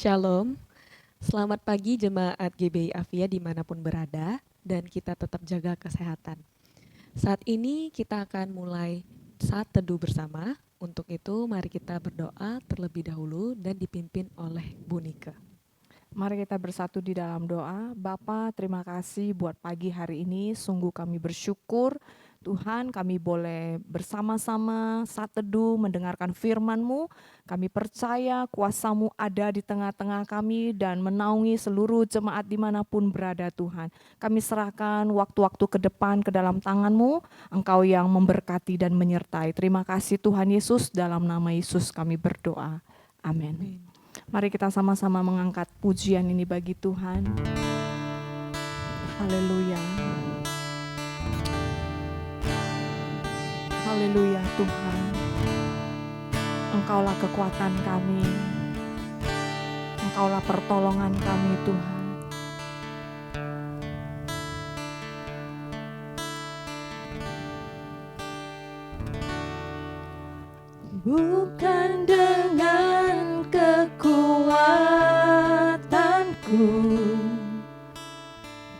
Shalom, selamat pagi jemaat GBI Afia dimanapun berada, dan kita tetap jaga kesehatan. Saat ini kita akan mulai saat teduh bersama. Untuk itu mari kita berdoa terlebih dahulu dan dipimpin oleh Bu Nike. Mari kita bersatu di dalam doa. Bapa, terima kasih buat pagi hari ini. Sungguh kami bersyukur Tuhan, kami boleh bersama-sama saat teduh mendengarkan firman-Mu. Kami percaya kuasa-Mu ada di tengah-tengah kami dan menaungi seluruh jemaat dimanapun berada Tuhan. Kami serahkan waktu-waktu ke depan ke dalam tangan-Mu, Engkau yang memberkati dan menyertai. Terima kasih Tuhan Yesus, dalam nama Yesus kami berdoa. Amin. Mari kita sama-sama mengangkat pujian ini bagi Tuhan. Haleluya. Haleluya Tuhan. Engkaulah kekuatan kami. Engkaulah pertolongan kami Tuhan. Bukan dengan kekuatanku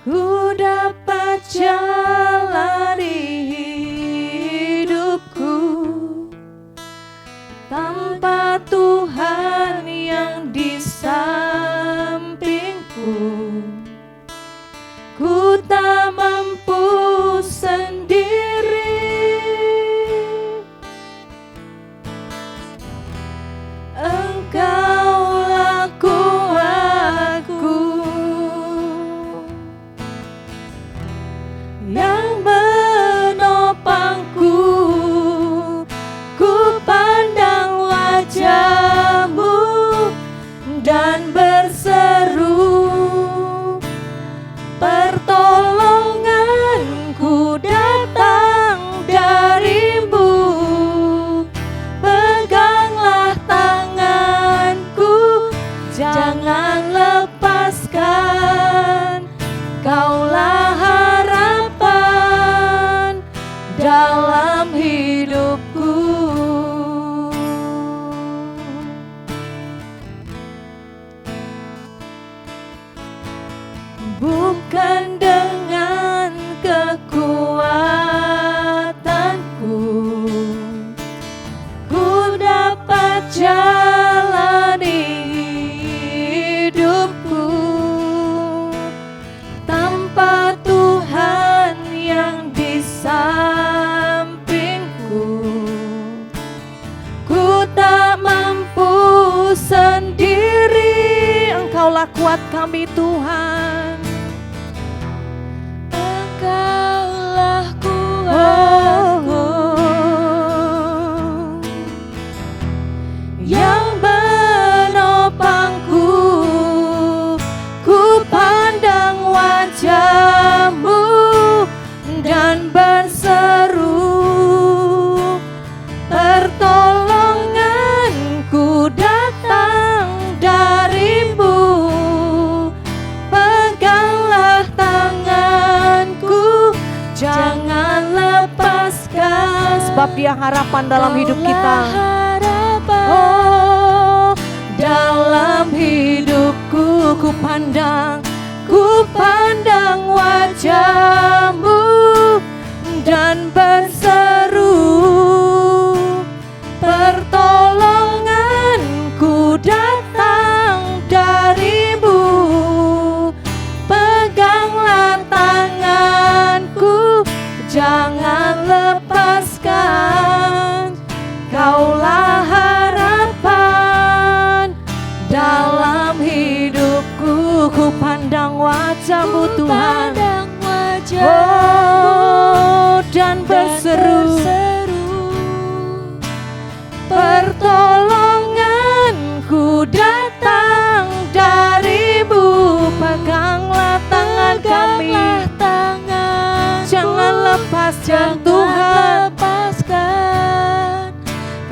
ku dapat jalani hidupku tanpa Tuhan yang di sampingku. Ku tak mampu sendiri. Engkaulah kuatku yang menopangku. Ku pandang wajah-Mu dan berseru, pertolonganku datang dari-Mu. Peganglah tanganku, jangan lepaskan. Kaulah harapan dalam hidupku. Bukan dengan kekuatanku ku dapat jalani hidupku tanpa Tuhan yang di sampingku. Ku tak mampu sendiri. Engkaulah kuat kami Tuhan. Engkaulah kuatku yang menopangku. Ku pandang wajah-Mu dan berseru, pertolonganku datang dari-Mu. Peganglah tanganku, jangan lepaskan. Sebab Dia harapan dalam hidup kita. Oh, dalam hidupku ku pandang wajah-Mu dan berseru, pertolonganku datang dari-Mu. Peganglah tanganku, jangan lepaskan. Kaulah harapan dalam hidupku. Ku pandang wajah-Mu Tuhan, oh, dan berseru, pertolonganku datang dari-Mu. Peganglah tangan kami, jangan lepaskan Tuhan.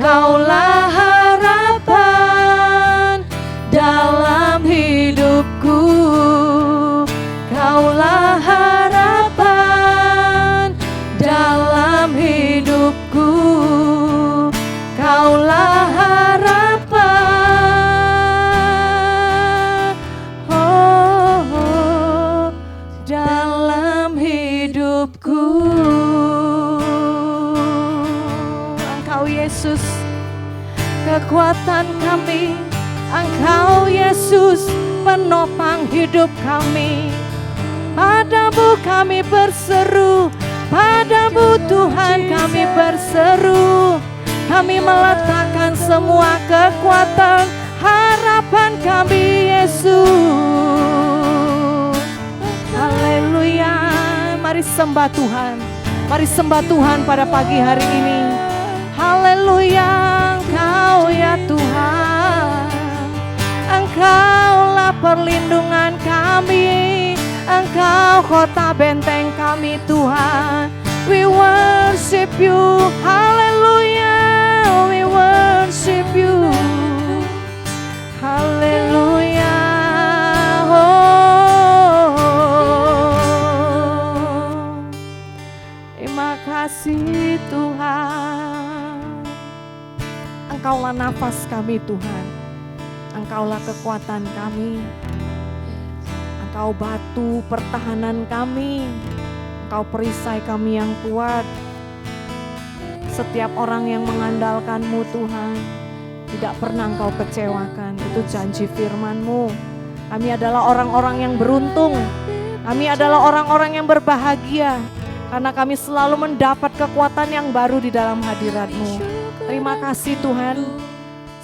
Kaulah harapan dalam hidupku. Kau Yesus, kekuatan kami. Engkau Yesus, penopang hidup kami. Padamu kami berseru, padamu Tuhan kami berseru. Kami meletakkan semua kekuatan, harapan kami Yesus. Haleluya. Mari sembah Tuhan. Mari sembah Tuhan pada pagi hari ini. Haleluya. Engkau ya Tuhan, Engkaulah perlindungan kami, Engkau kota benteng kami Tuhan. We worship you, hallelujah, we worship you, hallelujah. Oh, terima kasih Tuhan. Engkaulah nafas kami Tuhan, Engkaulah kekuatan kami, Engkau batu pertahanan kami, Engkau perisai kami yang kuat. Setiap orang yang mengandalkan-Mu Tuhan, tidak pernah Engkau kecewakan. Itu janji firman-Mu. Kami adalah orang-orang yang beruntung, kami adalah orang-orang yang berbahagia, karena kami selalu mendapat kekuatan yang baru di dalam hadirat-Mu. Terima kasih Tuhan.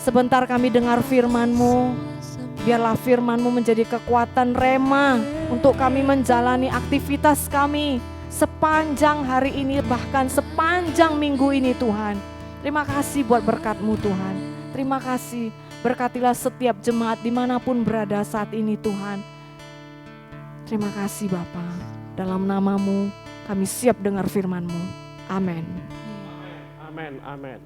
Sebentar kami dengar firman-Mu. Biarlah firman-Mu menjadi kekuatan rema untuk kami menjalani aktivitas kami sepanjang hari ini, bahkan sepanjang minggu ini Tuhan. Terima kasih buat berkat-Mu Tuhan. Terima kasih, berkatilah setiap jemaat dimanapun berada saat ini Tuhan. Terima kasih Bapa. Dalam nama-Mu kami siap dengar firman-Mu. Amin. Amin, amin.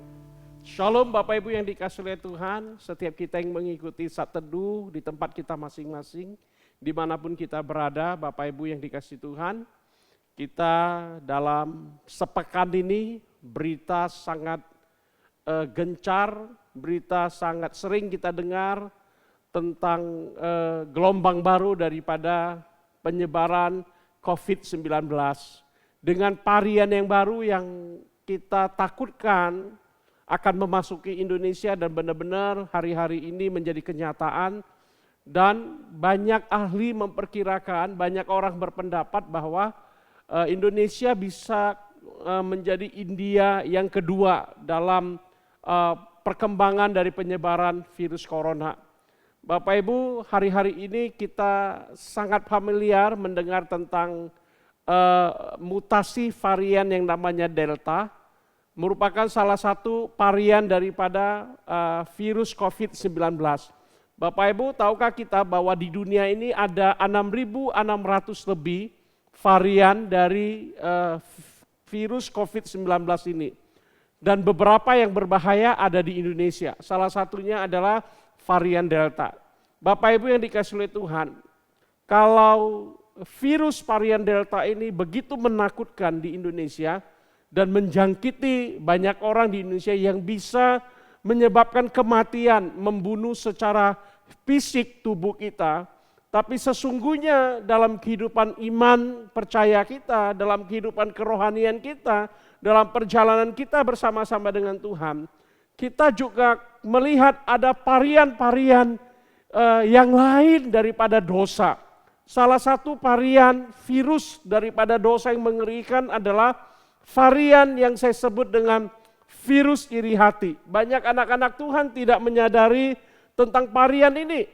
Shalom Bapak Ibu yang dikasihi oleh Tuhan, setiap kita yang mengikuti Saat Teduh di tempat kita masing-masing, dimanapun kita berada, Bapak Ibu yang dikasihi Tuhan, kita dalam sepekan ini berita sangat gencar, berita sangat sering kita dengar tentang gelombang baru daripada penyebaran COVID-19 dengan varian yang baru yang kita takutkan akan memasuki Indonesia dan benar-benar hari-hari ini menjadi kenyataan, dan banyak ahli memperkirakan, banyak orang berpendapat bahwa Indonesia bisa menjadi India yang kedua dalam perkembangan dari penyebaran virus corona. Bapak Ibu, hari-hari ini kita sangat familiar mendengar tentang mutasi varian yang namanya Delta, merupakan salah satu varian daripada virus COVID-19. Bapak Ibu, tahukah kita bahwa di dunia ini ada 6.600 lebih varian dari virus COVID-19 ini. Dan beberapa yang berbahaya ada di Indonesia. Salah satunya adalah varian Delta. Bapak Ibu yang dikasihi oleh Tuhan, kalau virus varian Delta ini begitu menakutkan di Indonesia, dan menjangkiti banyak orang di Indonesia yang bisa menyebabkan kematian, membunuh secara fisik tubuh kita. Tapi sesungguhnya dalam kehidupan iman percaya kita, dalam kehidupan kerohanian kita, dalam perjalanan kita bersama-sama dengan Tuhan, kita juga melihat ada varian-varian yang lain daripada dosa. Salah satu varian virus daripada dosa yang mengerikan adalah varian yang saya sebut dengan virus iri hati. Banyak anak-anak Tuhan tidak menyadari tentang varian ini.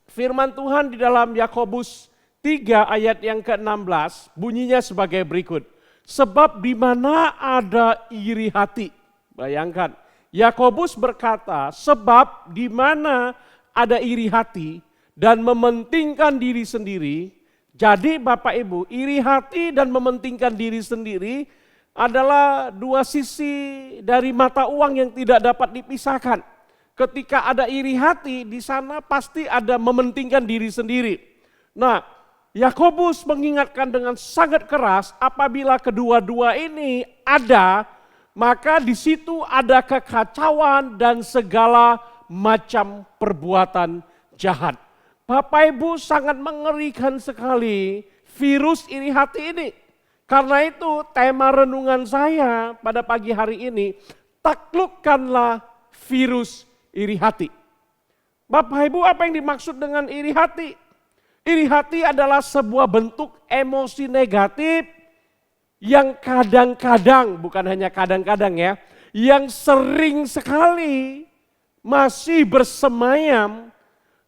Firman Tuhan di dalam Yakobus 3 ayat yang ke-16 bunyinya sebagai berikut. Sebab di mana ada iri hati. Bayangkan, Yakobus berkata, sebab di mana ada iri hati dan mementingkan diri sendiri. Jadi Bapak Ibu, iri hati dan mementingkan diri sendiri adalah dua sisi dari mata uang yang tidak dapat dipisahkan. Ketika ada iri hati, di sana pasti ada mementingkan diri sendiri. Nah, Yakobus mengingatkan dengan sangat keras, apabila kedua-dua ini ada, maka di situ ada kekacauan dan segala macam perbuatan jahat. Bapak Ibu, sangat mengerikan sekali virus iri hati ini. Karena itu tema renungan saya pada pagi hari ini, taklukkanlah virus iri hati. Bapak Ibu, apa yang dimaksud dengan iri hati? Iri hati adalah sebuah bentuk emosi negatif yang kadang-kadang, bukan hanya kadang-kadang ya, yang sering sekali masih bersemayam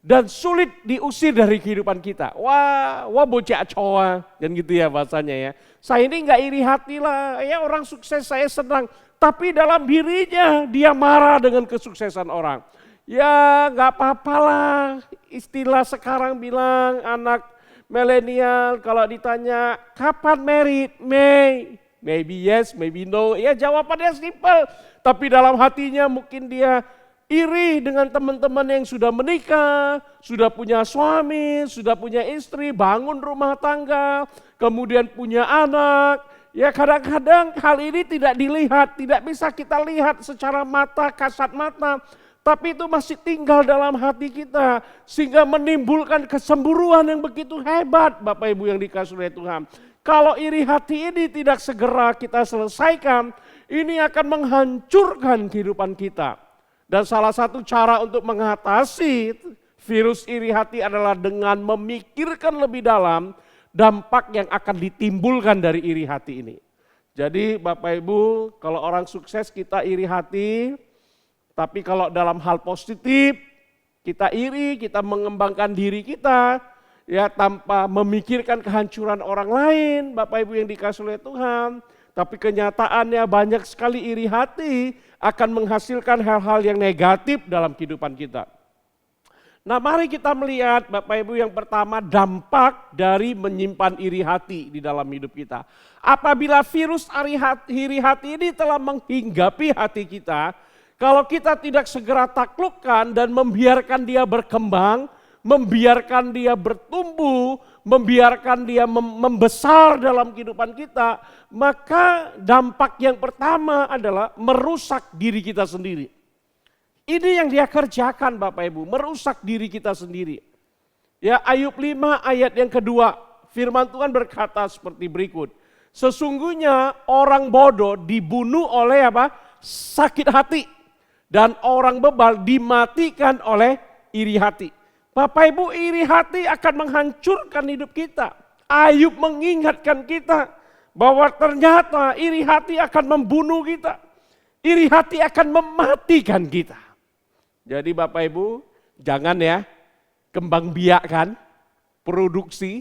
dan sulit diusir dari kehidupan kita. Wah bocah coa, dan gitu ya bahasanya ya. Saya ini enggak iri hati lah, ya orang sukses saya senang. Tapi dalam dirinya dia marah dengan kesuksesan orang. Ya enggak apa-apa lah, istilah sekarang bilang anak milenial kalau ditanya kapan married, maybe yes, maybe no. Ya jawabannya simpel, tapi dalam hatinya mungkin dia iri dengan teman-teman yang sudah menikah, sudah punya suami, sudah punya istri, bangun rumah tangga, kemudian punya anak. Ya kadang-kadang hal ini tidak dilihat, tidak bisa kita lihat secara mata, kasat mata. Tapi itu masih tinggal dalam hati kita. Sehingga menimbulkan kesemburuan yang begitu hebat Bapak Ibu yang dikasihi oleh Tuhan. Kalau iri hati ini tidak segera kita selesaikan, ini akan menghancurkan kehidupan kita. Dan salah satu cara untuk mengatasi virus iri hati adalah dengan memikirkan lebih dalam dampak yang akan ditimbulkan dari iri hati ini. Jadi Bapak Ibu, kalau orang sukses kita iri hati, tapi kalau dalam hal positif kita iri, kita mengembangkan diri kita ya tanpa memikirkan kehancuran orang lain, Bapak Ibu yang dikasihi oleh Tuhan. Tapi kenyataannya banyak sekali iri hati akan menghasilkan hal-hal yang negatif dalam kehidupan kita. Nah mari kita melihat Bapak Ibu yang pertama dampak dari menyimpan iri hati di dalam hidup kita. Apabila virus iri hati ini telah menghinggapi hati kita, kalau kita tidak segera taklukkan dan membiarkan dia berkembang, membiarkan dia bertumbuh, membiarkan dia membesar dalam kehidupan kita, maka dampak yang pertama adalah merusak diri kita sendiri. Ini yang dia kerjakan Bapak Ibu, merusak diri kita sendiri. Ya Ayub 5 ayat yang kedua, firman Tuhan berkata seperti berikut. Sesungguhnya orang bodoh dibunuh oleh apa? Sakit hati. Dan orang bebal dimatikan oleh iri hati. Bapak Ibu, iri hati akan menghancurkan hidup kita. Ayub mengingatkan kita bahwa ternyata iri hati akan membunuh kita. Iri hati akan mematikan kita. Jadi Bapak Ibu, jangan ya kembang biakkan produksi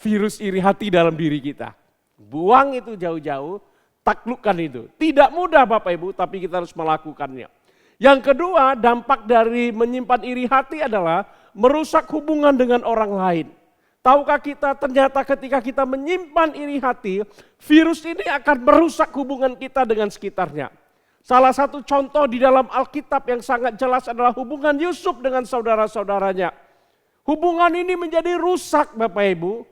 virus iri hati dalam diri kita. Buang itu jauh-jauh, taklukkan itu. Tidak mudah Bapak Ibu, tapi kita harus melakukannya. Yang kedua, dampak dari menyimpan iri hati adalah merusak hubungan dengan orang lain. Tahukah kita ternyata ketika kita menyimpan iri hati, virus ini akan merusak hubungan kita dengan sekitarnya. Salah satu contoh di dalam Alkitab yang sangat jelas adalah hubungan Yusuf dengan saudara-saudaranya. Hubungan ini menjadi rusak Bapak Ibu,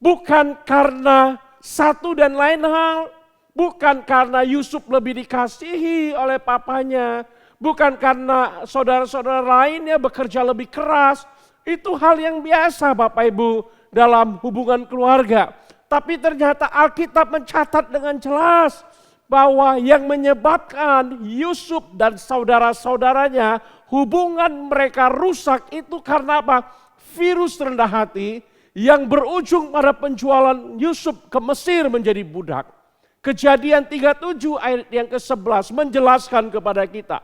bukan karena satu dan lain hal, bukan karena Yusuf lebih dikasihi oleh papanya, bukan karena saudara-saudara lainnya bekerja lebih keras. Itu hal yang biasa Bapak Ibu dalam hubungan keluarga. Tapi ternyata Alkitab mencatat dengan jelas bahwa yang menyebabkan Yusuf dan saudara-saudaranya hubungan mereka rusak itu karena apa? Virus rendah hati yang berujung pada penjualan Yusuf ke Mesir menjadi budak. Kejadian 37 ayat yang ke-11 menjelaskan kepada kita.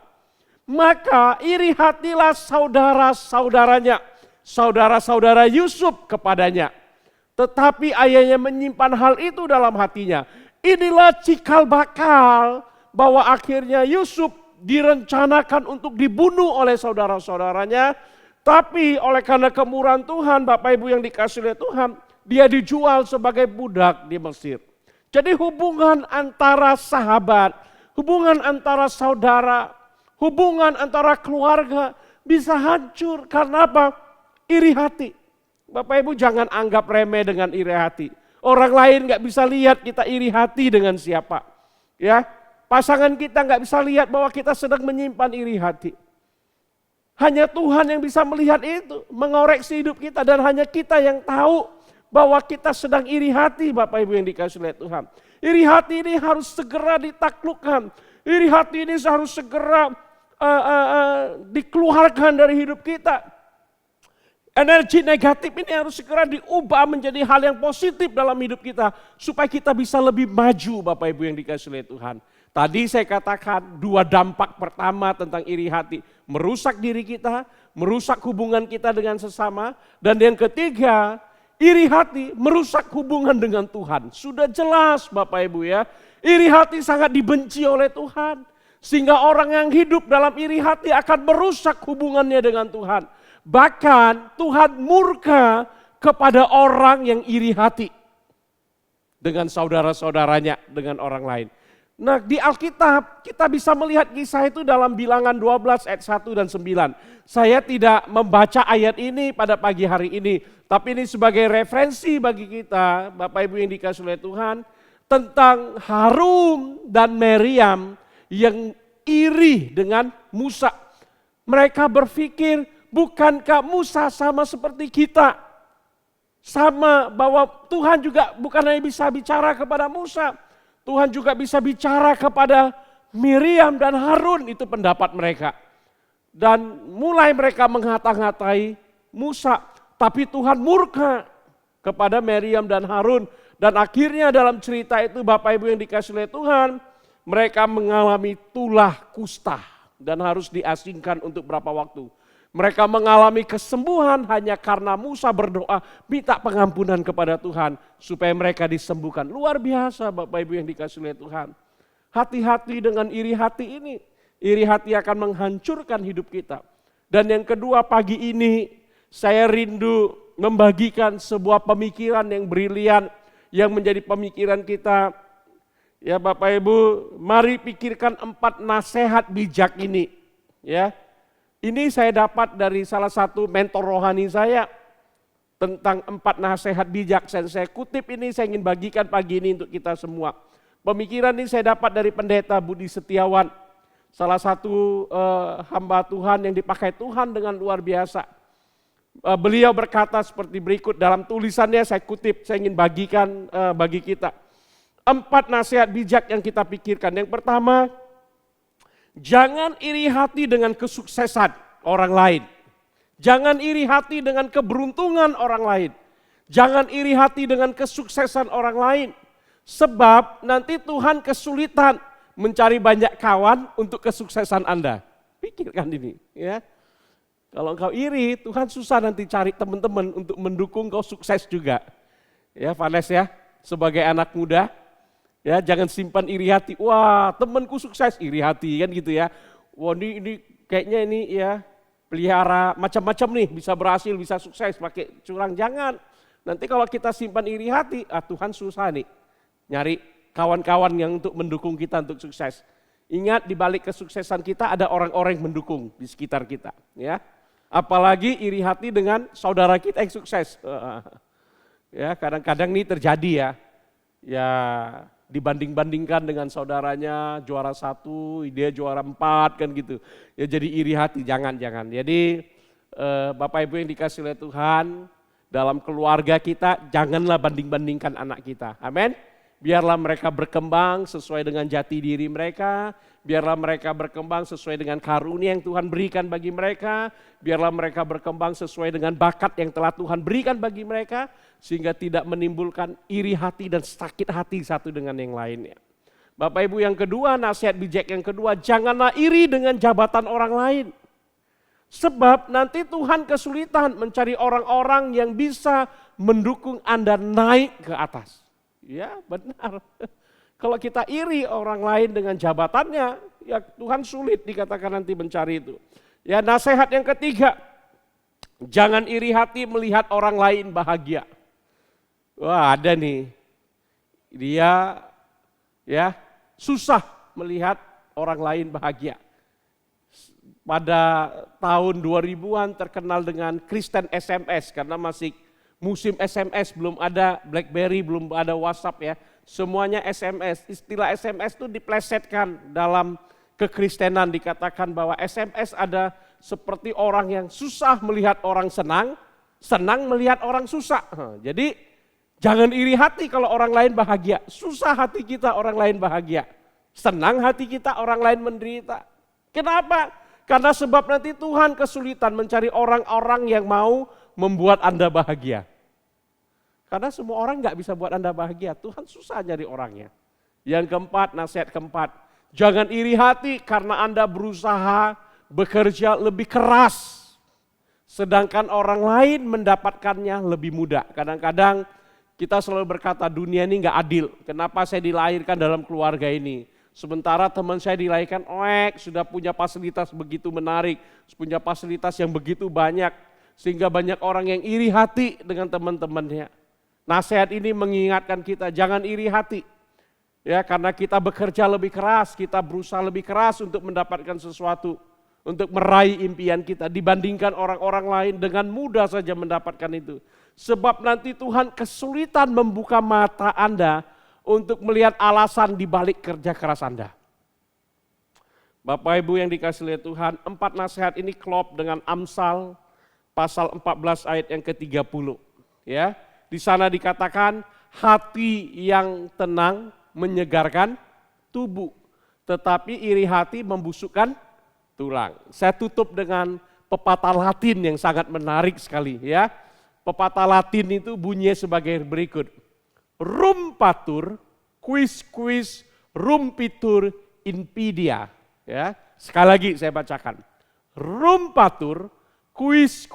Maka iri hatilah saudara-saudaranya, saudara-saudara Yusuf kepadanya. Tetapi ayahnya menyimpan hal itu dalam hatinya. Inilah cikal bakal bahwa akhirnya Yusuf direncanakan untuk dibunuh oleh saudara-saudaranya. Tapi oleh karena kemurahan Tuhan, Bapak Ibu yang dikasihi oleh Tuhan, dia dijual sebagai budak di Mesir. Jadi hubungan antara sahabat, hubungan antara saudara, hubungan antara keluarga bisa hancur karena apa? Iri hati. Bapak Ibu jangan anggap remeh dengan iri hati. Orang lain gak bisa lihat kita iri hati dengan siapa. Ya, pasangan kita gak bisa lihat bahwa kita sedang menyimpan iri hati. Hanya Tuhan yang bisa melihat itu, mengoreksi hidup kita dan hanya kita yang tahu bahwa kita sedang iri hati Bapak Ibu yang dikasihi oleh Tuhan. Iri hati ini harus segera ditaklukkan. Iri hati ini harus segera dikeluarkan dari hidup kita. Energi negatif ini harus segera diubah menjadi hal yang positif dalam hidup kita. Supaya kita bisa lebih maju Bapak Ibu yang dikasihi oleh Tuhan. Tadi saya katakan 2 dampak pertama tentang iri hati. Merusak diri kita, merusak hubungan kita dengan sesama. Dan yang ketiga, iri hati merusak hubungan dengan Tuhan. Sudah jelas Bapak Ibu ya. Iri hati sangat dibenci oleh Tuhan. Sehingga orang yang hidup dalam iri hati akan merusak hubungannya dengan Tuhan. Bahkan Tuhan murka kepada orang yang iri hati dengan saudara-saudaranya, dengan orang lain. Nah di Alkitab kita bisa melihat kisah itu dalam Bilangan 12 ayat 1 dan 9. Saya tidak membaca ayat ini pada pagi hari ini. Tapi ini sebagai referensi bagi kita Bapak Ibu yang dikasihi oleh Tuhan. Tentang Harun dan Meriam yang iri dengan Musa. Mereka berpikir, bukankah Musa sama seperti kita? Sama bahwa Tuhan juga bukan hanya bisa bicara kepada Musa. Tuhan juga bisa bicara kepada Miriam dan Harun, itu pendapat mereka. Dan mulai mereka menghata-ngatai Musa. Tapi Tuhan murka kepada Miriam dan Harun. Dan akhirnya dalam cerita itu Bapak Ibu yang dikasihi oleh Tuhan, mereka mengalami tulah kusta dan harus diasingkan untuk berapa waktu. Mereka mengalami kesembuhan hanya karena Musa berdoa minta pengampunan kepada Tuhan supaya mereka disembuhkan. Luar biasa Bapak Ibu yang dikasihi oleh Tuhan. Hati-hati dengan iri hati ini. Iri hati akan menghancurkan hidup kita. Dan yang kedua pagi ini saya rindu membagikan sebuah pemikiran yang brilian yang menjadi pemikiran kita. Ya Bapak Ibu, mari pikirkan 4 nasihat bijak ini. Ya. Ini saya dapat dari salah satu mentor rohani saya tentang 4 nasihat bijak. Saya kutip ini, saya ingin bagikan pagi ini untuk kita semua. Pemikiran ini saya dapat dari pendeta Budi Setiawan. Salah satu hamba Tuhan yang dipakai Tuhan dengan luar biasa. Beliau berkata seperti berikut dalam tulisannya, saya kutip, saya ingin bagikan bagi kita. 4 nasihat bijak yang kita pikirkan. Yang pertama, jangan iri hati dengan kesuksesan orang lain. Jangan iri hati dengan keberuntungan orang lain. Jangan iri hati dengan kesuksesan orang lain. Sebab nanti Tuhan kesulitan mencari banyak kawan untuk kesuksesan Anda. Pikirkan ini ya. Kalau engkau iri, Tuhan susah nanti cari teman-teman untuk mendukung kau sukses juga. Ya Vanessa ya, sebagai anak muda. Ya, jangan simpan iri hati. Wah, temanku sukses, iri hati kan gitu ya. Wah, ini kayaknya ini ya pelihara macam-macam nih, bisa berhasil, bisa sukses pakai curang. Jangan. Nanti kalau kita simpan iri hati, Tuhan susah nih nyari kawan-kawan yang untuk mendukung kita untuk sukses. Ingat di balik kesuksesan kita ada orang-orang yang mendukung di sekitar kita, ya. Apalagi iri hati dengan saudara kita yang sukses. Ya, kadang-kadang ini terjadi ya. Ya, dibanding-bandingkan dengan saudaranya juara 1, dia juara 4 kan gitu. Ya jadi iri hati, jangan. Jadi Bapak Ibu yang dikasihi oleh Tuhan, dalam keluarga kita janganlah banding-bandingkan anak kita. Amin. Biarlah mereka berkembang sesuai dengan jati diri mereka. Biarlah mereka berkembang sesuai dengan karunia yang Tuhan berikan bagi mereka. Biarlah mereka berkembang sesuai dengan bakat yang telah Tuhan berikan bagi mereka. Sehingga tidak menimbulkan iri hati dan sakit hati satu dengan yang lainnya. Bapak Ibu yang kedua, nasihat bijak yang kedua, janganlah iri dengan jabatan orang lain. Sebab nanti Tuhan kesulitan mencari orang-orang yang bisa mendukung Anda naik ke atas. Ya benar. Kalau kita iri orang lain dengan jabatannya, ya Tuhan sulit dikatakan nanti mencari itu. Ya nasihat yang ketiga, jangan iri hati melihat orang lain bahagia. Wah ada nih, dia ya susah melihat orang lain bahagia. Pada tahun 2000-an terkenal dengan Kristen SMS karena masih musim SMS, belum ada BlackBerry, belum ada WhatsApp ya. Semuanya SMS, istilah SMS itu diplesetkan dalam kekristenan, dikatakan bahwa SMS ada seperti orang yang susah melihat orang senang, senang melihat orang susah. Jadi jangan iri hati kalau orang lain bahagia, susah hati kita orang lain bahagia. Senang hati kita orang lain menderita. Kenapa? Karena sebab nanti Tuhan kesulitan mencari orang-orang yang mau membuat Anda bahagia. Karena semua orang nggak bisa buat Anda bahagia, Tuhan susah nyari orangnya. Yang keempat, nasihat keempat, jangan iri hati karena Anda berusaha bekerja lebih keras. Sedangkan orang lain mendapatkannya lebih mudah. Kadang-kadang kita selalu berkata dunia ini nggak adil. Kenapa saya dilahirkan dalam keluarga ini? Sementara teman saya dilahirkan sudah punya fasilitas begitu menarik, punya fasilitas yang begitu banyak. Sehingga banyak orang yang iri hati dengan teman-temannya. Nasihat ini mengingatkan kita jangan iri hati. Ya, karena kita bekerja lebih keras, kita berusaha lebih keras untuk mendapatkan sesuatu. Untuk meraih impian kita dibandingkan orang-orang lain dengan mudah saja mendapatkan itu. Sebab nanti Tuhan kesulitan membuka mata Anda untuk melihat alasan di balik kerja keras Anda. Bapak Ibu yang dikasihi oleh Tuhan, 4 nasihat ini klop dengan Amsal pasal 14 ayat yang ke-30. Ya, di sana dikatakan hati yang tenang menyegarkan tubuh, tetapi iri hati membusukkan tulang. Saya tutup dengan pepatah Latin yang sangat menarik sekali ya. Pepatah Latin itu bunyinya sebagai berikut. Rum patur, quis rumpitur invidia. Ya, sekali lagi saya bacakan. Rum patur, quis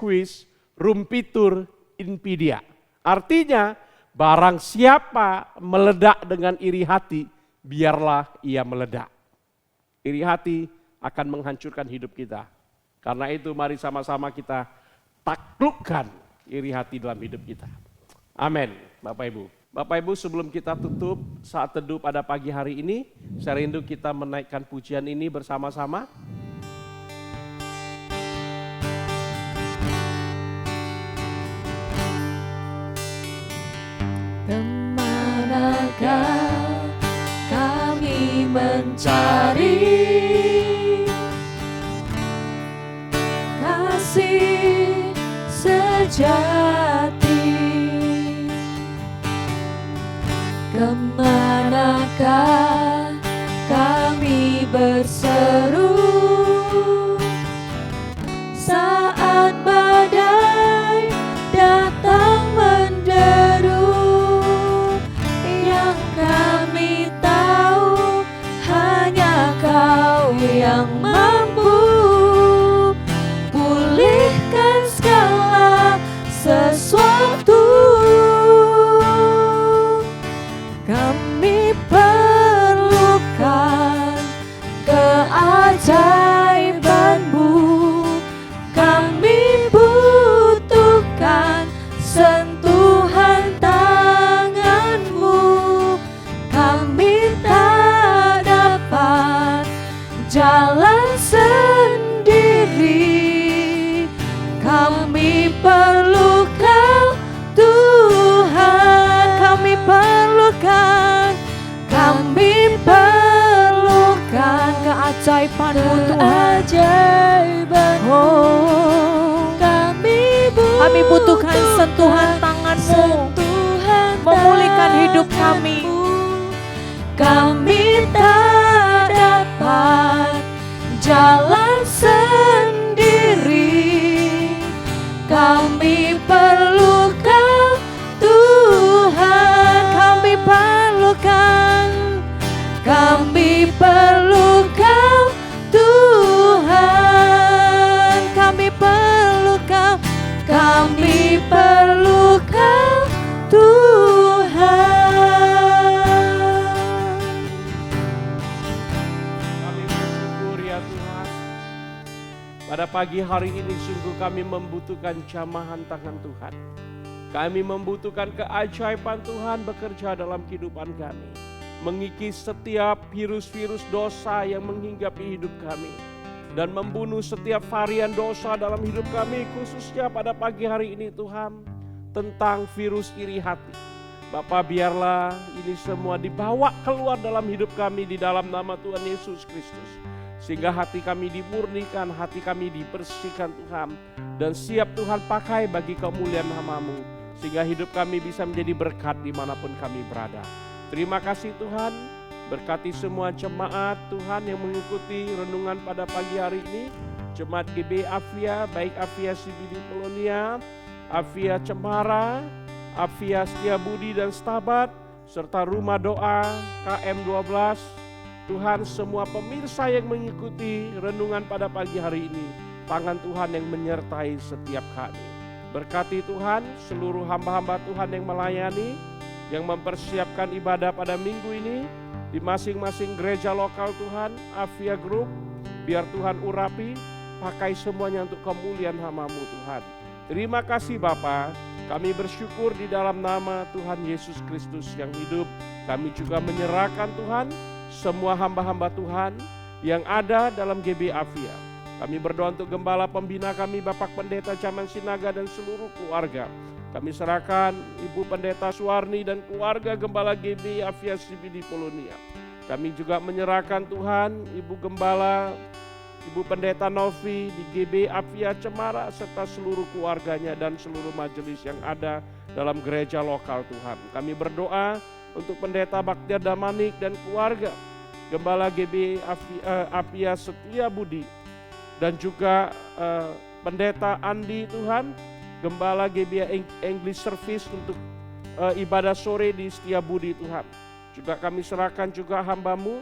rumpitur invidia. Artinya barang siapa meledak dengan iri hati, biarlah ia meledak. Iri hati akan menghancurkan hidup kita. Karena itu mari sama-sama kita taklukkan iri hati dalam hidup kita. Amin, Bapak Ibu. Bapak Ibu, sebelum kita tutup saat teduh pada pagi hari ini, saya rindu kita menaikkan pujian ini bersama-sama. Kemanakah kami mencari kasih sejati? Kemanakah kami berseru saat badai datang menderu? Yang kami tahu hanya Kau yang mampu pulihkan segala sesuatu. Kami perlukan keajaiban-Mu, kami butuhkan sentuhan tangan-Mu, kami tak dapat jalan sendiri, kami perlu Kau Tuhan, kami perlukan keajaiban-Mu Tuhan. Oh, kami butuhkan sentuhan tangan-Mu, memulihkan hidup kami. Kami tak dapat jalan sendiri, kami perlu Kau Tuhan, kami perlukan Kau Tuhan, kami perlu Kau Tuhan. Kami bersyukur ya Tuhan. Pada pagi hari ini sungguh kami membutuhkan jamahan tangan Tuhan. Kami membutuhkan keajaiban Tuhan bekerja dalam kehidupan kami. Mengikis setiap virus-virus dosa yang menghinggapi hidup kami. Dan membunuh setiap varian dosa dalam hidup kami, khususnya pada pagi hari ini Tuhan. Tentang virus iri hati. Bapak, biarlah ini semua dibawa keluar dalam hidup kami di dalam nama Tuhan Yesus Kristus. Sehingga hati kami dimurnikan, hati kami dibersihkan Tuhan. Dan siap Tuhan pakai bagi kemuliaan nama-Mu. Sehingga hidup kami bisa menjadi berkat dimanapun kami berada. Terima kasih Tuhan. Berkati semua jemaat Tuhan yang mengikuti renungan pada pagi hari ini. Jemaat GB Avia, baik Avia CBD Polonia, Avia Cemara, Avia Setiabudi dan Stabat, serta Rumah Doa KM 12. Tuhan, semua pemirsa yang mengikuti renungan pada pagi hari ini, tangan Tuhan yang menyertai setiap kami. Berkati Tuhan seluruh hamba-hamba Tuhan yang melayani, yang mempersiapkan ibadah pada minggu ini di masing-masing gereja lokal Tuhan, Avia Group. Biar Tuhan urapi, pakai semuanya untuk kemuliaan nama-Mu Tuhan. Terima kasih Bapa, kami bersyukur di dalam nama Tuhan Yesus Kristus yang hidup. Kami juga menyerahkan Tuhan semua hamba-hamba Tuhan yang ada dalam GB Avia. Kami berdoa untuk gembala pembina kami, Bapak Pendeta Caman Sinaga dan seluruh keluarga. Kami serahkan Ibu Pendeta Suwarni dan keluarga Gembala GB Avia CBD Polonia. Kami juga menyerahkan Tuhan Ibu Gembala, Ibu Pendeta Novi di GB Avia Cemara serta seluruh keluarganya dan seluruh majelis yang ada dalam gereja lokal Tuhan. Kami berdoa untuk Pendeta Baktiar Damanik dan keluarga, Gembala GB Avia Setiabudi dan juga Pendeta Andi Tuhan, Gembala GB English Service untuk ibadah sore di Setiabudi Tuhan. Juga kami serahkan juga hamba-Mu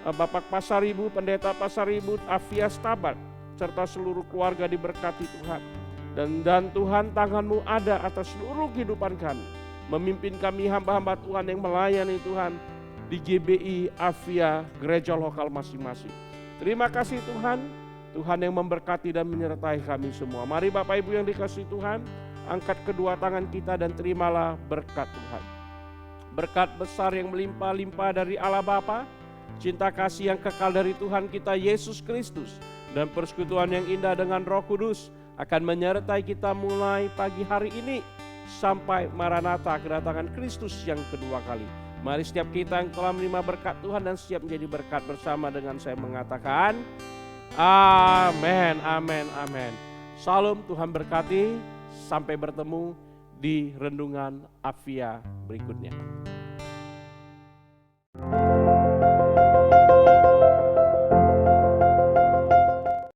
Bapak Pasaribu, Pendeta Pasaribu, Avia Stabat, serta seluruh keluarga diberkati Tuhan. Dan Tuhan, tangan-Mu ada atas seluruh kehidupan kami. Memimpin kami hamba-hamba Tuhan yang melayani Tuhan di GBI Avia, gereja lokal masing-masing. Terima kasih Tuhan, Tuhan yang memberkati dan menyertai kami semua. Mari Bapak Ibu yang dikasihi Tuhan, angkat kedua tangan kita dan terimalah berkat Tuhan. Berkat besar yang melimpah-limpah dari Allah Bapa, cinta kasih yang kekal dari Tuhan kita Yesus Kristus, dan persekutuan yang indah dengan Roh Kudus akan menyertai kita mulai pagi hari ini sampai Maranatha, kedatangan Kristus yang kedua kali. Mari setiap kita yang telah menerima berkat Tuhan dan siap menjadi berkat bersama dengan saya mengatakan amin, amin, amin. Salam, Tuhan berkati. Sampai bertemu di renungan Avia berikutnya.